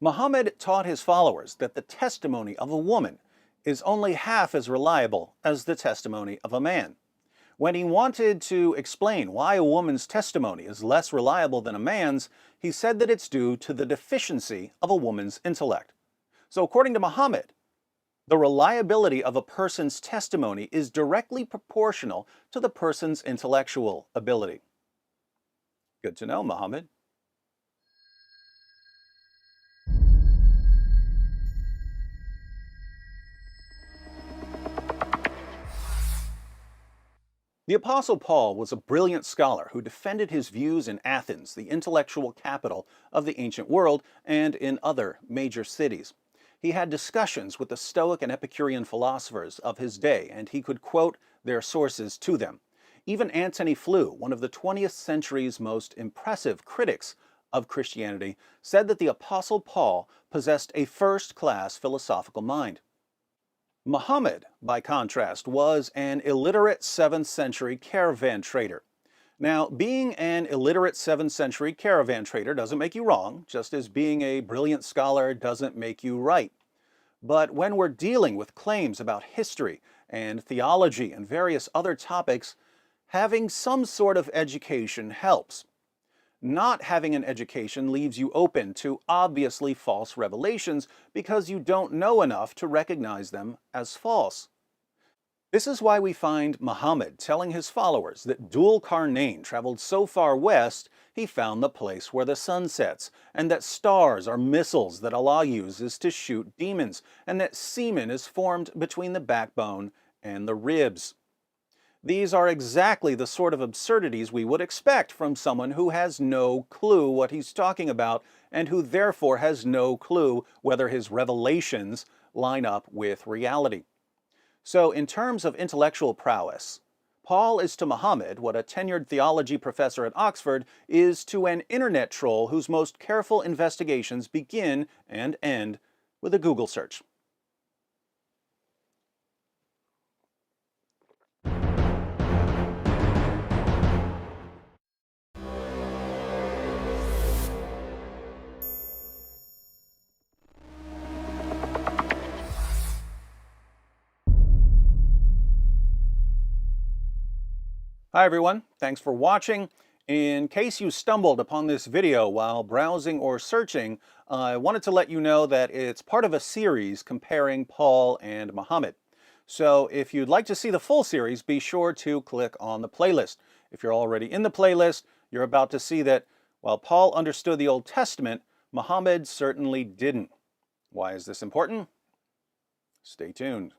Muhammad taught his followers that the testimony of a woman is only half as reliable as the testimony of a man. When he wanted to explain why a woman's testimony is less reliable than a man's, he said that it's due to the deficiency of a woman's intellect. So according to Muhammad, the reliability of a person's testimony is directly proportional to the person's intellectual ability. Good to know, Muhammad. The Apostle Paul was a brilliant scholar who defended his views in Athens, the intellectual capital of the ancient world, and in other major cities. He had discussions with the Stoic and Epicurean philosophers of his day, and he could quote their sources to them. Even Antony Flew, one of the 20th century's most impressive critics of Christianity, said that the Apostle Paul possessed a first-class philosophical mind. Muhammad, by contrast, was an illiterate 7th century caravan trader. Now, being an illiterate 7th century caravan trader doesn't make you wrong, just as being a brilliant scholar doesn't make you right. But when we're dealing with claims about history and theology and various other topics, having some sort of education helps. Not having an education leaves you open to obviously false revelations because you don't know enough to recognize them as false. This is why we find Muhammad telling his followers that Dhul Qarnayn traveled so far west he found the place where the sun sets, and that stars are missiles that Allah uses to shoot demons, and that semen is formed between the backbone and the ribs. These are exactly the sort of absurdities we would expect from someone who has no clue what he's talking about and who therefore has no clue whether his revelations line up with reality. So in terms of intellectual prowess, Paul is to Muhammad what a tenured theology professor at Oxford is to an internet troll whose most careful investigations begin and end with a Google search. Hi everyone, thanks for watching. In case you stumbled upon this video while browsing or searching, I wanted to let you know that it's part of a series comparing Paul and Muhammad. So if you'd like to see the full series, be sure to click on the playlist. If you're already in the playlist, you're about to see that while Paul understood the Old Testament, Muhammad certainly didn't. Why is this important? Stay tuned.